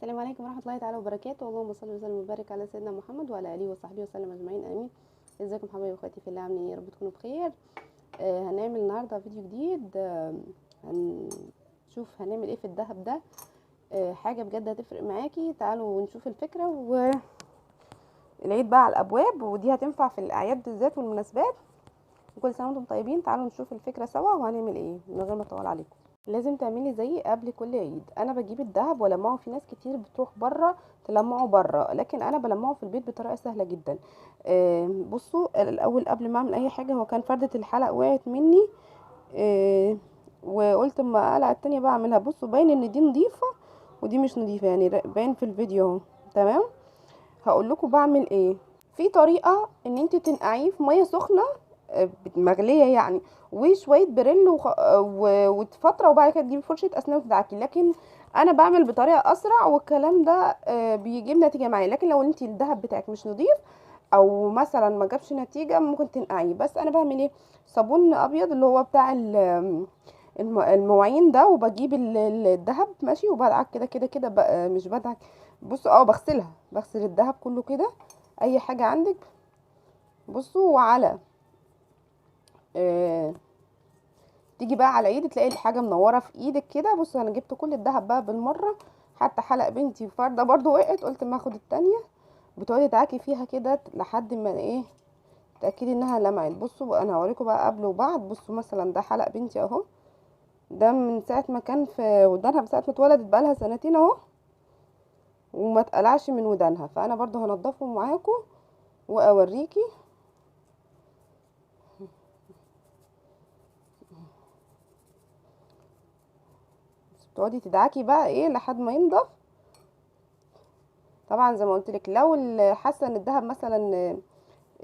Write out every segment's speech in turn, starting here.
السلام عليكم ورحمة الله تعالى وبركاته. اللهم صل وسلم وبارك على سيدنا محمد وعلى آله وصحبه وسلم أجمعين آمين. ازيكم حبايبي واخواتي في الله، عاملين ايه؟ يا رب تكونوا بخير. هنعمل النهارده فيديو جديد. هنشوف هنعمل ايه في الدهب ده. حاجة بجد هتفرق معاكي. تعالوا نشوف الفكرة. والعيد بقى على الأبواب، ودي هتنفع في الأعياد بالذات والمناسبات. وكل سنة وانتم طيبين. تعالوا نشوف الفكرة سوا وهنعمل ايه من غير ما اطول عليكم. لازم تعملي زي قبل كل عيد. انا بجيب الدهب ولمعه. في ناس كتير بتروح بره تلمعه بره، لكن انا بلمعه في البيت بطريقه سهله جدا. بصوا الاول قبل ما اعمل اي حاجه، هو كان فردة الحلق وقعت مني. وقلت اما اقلع التانية بقى اعملها. بصوا باين ان دي نظيفه ودي مش نظيفه، يعني باين في الفيديو اهو. تمام. هقول لكم بعمل ايه. في طريقه ان انت تنقعيه في ميه سخنه مغليه يعني، وشويه بريل وفتره، وبعد كده تجيبي فرشه اسنان وتدعكي. لكن انا بعمل بطريقه اسرع، والكلام ده بيجيب نتيجه معايا. لكن لو انت الدهب بتاعك مش نظيف او مثلا ما جابش نتيجه، ممكن تنقعيه. بس انا بعمل ايه؟ صابون ابيض اللي هو بتاع المواعين ده، وبجيب الدهب ماشي، وبدعك كده كده كده مش بدعك. بصوا بغسل الدهب كله كده، اي حاجه عندك. بصوا وعلى آه تيجي بقى على ايدي تلاقي الحاجه منوره في ايدك كده. بصوا انا جبت كل الدهب بقى بالمره، حتى حلق بنتي وفرده برضو وقعت، قلت ما اخد التانية. بتقعدي تعاكي فيها كده لحد ما ايه، تاكدي انها لمعت. بصوا انا هوريكم بقى قبل وبعد. بصوا مثلا ده حلق بنتي اهو، ده من ساعه ما كان في ودانها، من ساعه ما اتولدت بقالها سنتين اهو، وما اتقلعش من ودانها. فانا برضو هنضفه معاكم واوريكي. تقعدي تدعكي بقى ايه لحد ما ينضف. طبعا زي ما قلت لك، لو حاسه ان الدهب مثلا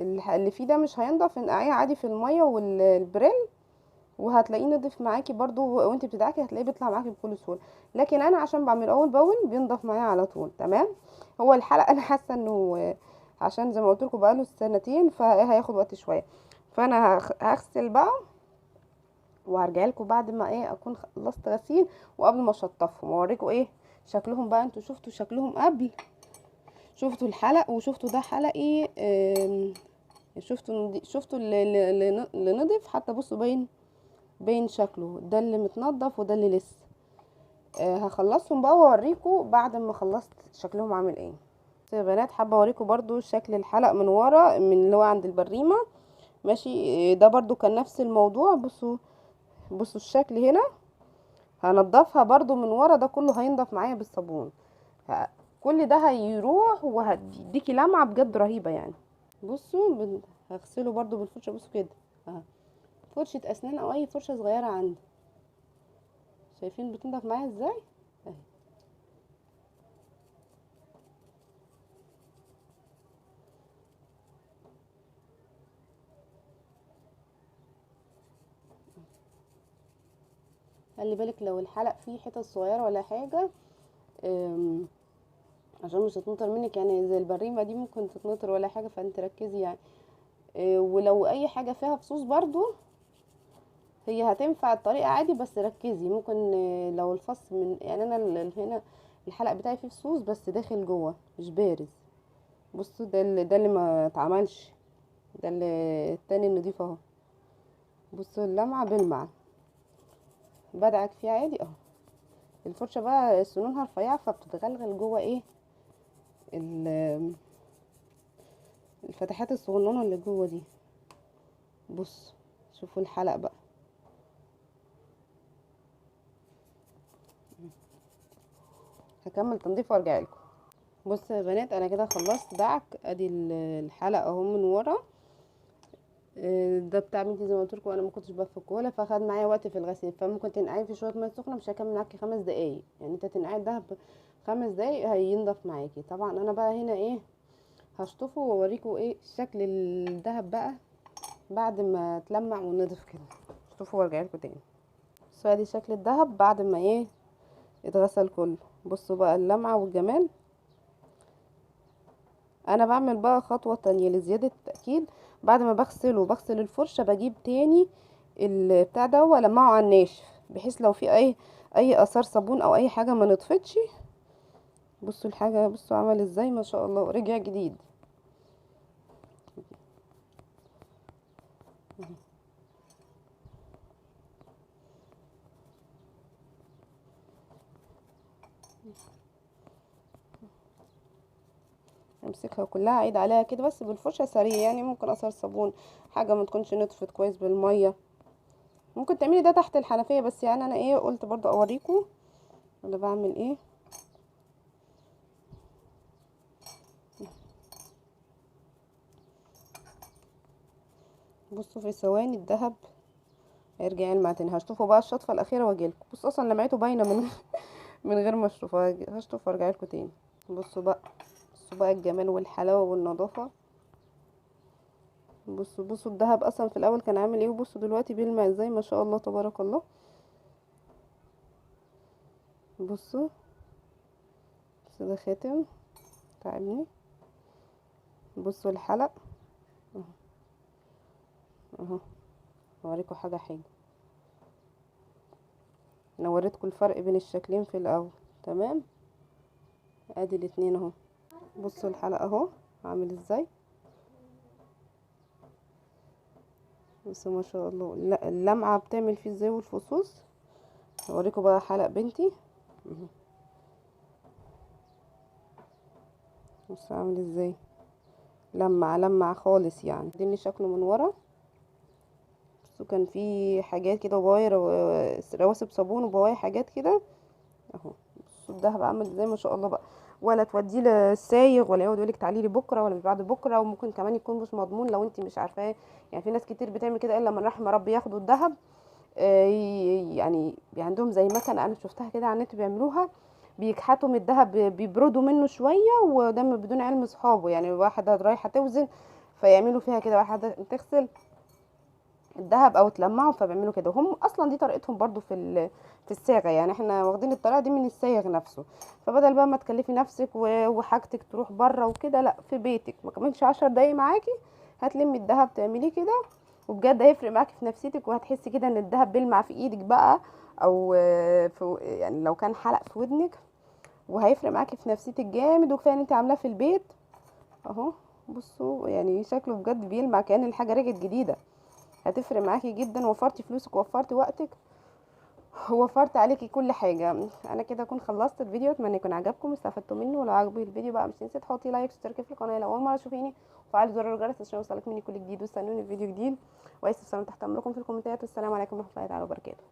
اللي فيه ده مش هينضف، انقعيه عادي في الميه والبريل، وهتلاقيه نضيف معاكي برضو. وانت بتدعكي هتلاقيه بيطلع معاكي بكل سهوله. لكن انا عشان بعمل اول باول بينضف معايا على طول. تمام. هو الحلقه انا حاسه انه عشان زي ما قلت لكم بقاله سنتين فهياخد وقت شويه. فانا هغسل بقى وهرجع لكم بعد ما ايه اكون خلصت غسيل، وقبل ما اشطفهم واوريكم ايه شكلهم بقى. انتوا شفتوا شكلهم قبل، شفتوا الحلق وشفتوا ده حلق ايه. شفتوا اللي نضف حتى. بصوا باين شكله ده اللي متنضف وده اللي لسه. هخلصهم بقى واوريكم بعد ما خلصت شكلهم عامل ايه. يا بنات حابه اوريكم برضو شكل الحلق من ورا، من اللي هو عند البريمه ماشي. ده برضو كان نفس الموضوع. بصوا الشكل هنا. هنضفها برضو من ورا، ده كله هينضف معايا بالصابون. كل ده هيروح وهديكي لمعه بجد رهيبه يعني. بصوا هغسله برضو بالفرشه. بصوا كده اهو، فرشه اسنان او اي فرشه صغيره عندي. شايفين بتنضف معايا ازاي اهي. خلي بالك لو الحلق فيه حتت صغيره ولا حاجه، عشان مش هتنطر منك يعني. زي البريمه دي ممكن تتنطر ولا حاجه، فانت ركزي يعني. ولو اي حاجه فيها فصوص برضو، هي هتنفع الطريقه عادي، بس ركزي. ممكن لو الفص من يعني انا هنا الحلق بتاعي فيه فصوص بس داخل جوه مش بارز. بصوا ده اللي ما اتعملش، ده اللي التاني النضيف اهو. بصوا اللمعه بلمع، بدعك فيه عادي اهو. الفرشه بقى سنونها رفيعه فبتتغلغل جوه ايه الفتحات الصغننه اللي جوه دي. بص شوفوا الحلق بقى. هكمل تنظيف وارجع لكم. بصوا يا بنات انا كده خلصت دعك. ادي الحلق اهو من ورا. ده بتاع بنتي زي ما قلت لكم، انا ما كنتش بفكه ولا، فاخد معايا وقت في الغسيل. فممكن تنقعيه في شويه ميه سخنه، مش هيكمل معاكي 5 دقايق. يعني انت تنقعي الدهب 5 دقايق هينضف معاكي. طبعا انا بقى هنا ايه هشطفه واوريكم ايه شكل الدهب بقى بعد ما اتلمع ونضف كده. شوفوا وارجع لكم تاني. بصوا ادي شكل الدهب بعد ما ايه اتغسل كله. بصوا بقى اللمعه والجمال. انا بعمل بقى خطوه تانية لزياده التاكيد. بعد ما بغسل الفرشه، بجيب تاني البتاع ده والمعه على الناشف، بحيث لو في اي اثار صابون او اي حاجه ما نطفتش. بصوا الحاجه، بصوا عمل ازاي ما شاء الله، رجع جديد. امسكها كلها، عيد عليها كده بس بالفرشه سريع، يعني ممكن اثر صابون، حاجه ما تكونش نطفت كويس بالميه. ممكن تعملي ده تحت الحنفيه، بس يعني انا ايه قلت برضو اوريكم انا بعمل ايه. بصوا في ثواني الذهب هيرجع يلمع تاني. هشطفه بقى الشطفه الاخيره واجيلكم. بصوا اصلا لمعته باينه من من غير ما اشطفه. هشطف وارجع لكم تاني. بصوا بقى، بصوا بقى الجمال والحلاوه والنظافه. بصوا بصوا الذهب اصلا في الاول كان عامل ايه، وبصوا دلوقتي بيلمع ازاي ما شاء الله تبارك الله. بصوا، بصوا ده خاتم تعبني. بصوا الحلق اهو، اهو اوريكم حاجه حلوه. انا وريتكم الفرق بين الشكلين في الاول. تمام، ادي الاتنين اهو. بصوا الحلق اهو عامل ازاي. بصوا ما شاء الله، لا اللمعه بتعمل فيه ازاي والفصوص. اوريكم بقى حلق بنتي اهو. بصوا عامل ازاي، لمع خالص يعني. ديني شكله من ورا. بصوا كان في حاجات كده بواير، رواسب صابون وبواير حاجات كده اهو. بصوا الدهب عامل ازاي ما شاء الله بقى. ولا توديه للسايغ ولا يقعد يقولك تعالي لي بكره ولا بعد بكره، وممكن كمان يكون مش مضمون لو انت مش عارفاه. يعني في ناس كتير بتعمل كده الا من رحم ربي، ياخدوا الذهب يعني عندهم زي مكنه انا شفتها كده على النت بيعملوها، بيكحتوا من الذهب، بيبردوا منه شويه، وده بدون علم اصحابه. يعني واحده رايحه توزن فيعملوا فيها كده، واحده تغسل الذهب او تلمعه فبيعملوا كده. وهم اصلا دي طريقتهم برضو في الصاغه، يعني احنا واخدين الطريقه دي من الصايغ نفسه. فبدل بقى ما تكلفي نفسك وحاجتك تروح بره وكده، لا في بيتك ما كملش 10 دقايق معاكي هتلمي الذهب تعملي كده. وبجد هيفرق معاكي في نفسيتك، وهتحسي كده ان الذهب بيلمع في ايدك بقى، او في يعني لو كان حلق في ودنك. وهيفرق معاكي في نفسيتك جامد، وكفايه ان انت عاملاه في البيت اهو. بصوا يعني شكله بجد بيلمع كأن الحاجه رجعت جديده. هتفرق معاكي جدا، وفرتي فلوسك ووفرتي وقتك ووفرت عليكي كل حاجه. انا كده اكون خلصت الفيديو، اتمنى يكون عجبكم واستفدتوا منه. ولو عجبك الفيديو بقى مش تنسي تحطي لايك وتشتركي في القناه لو اول مره تشوفيني، وفعلي زر الجرس عشان يوصلك مني كل جديد. واستنوني في فيديو جديد، واستفسارات تحت امركم في الكومنتات. والسلام عليكم ورحمه الله تعالى وبركاته.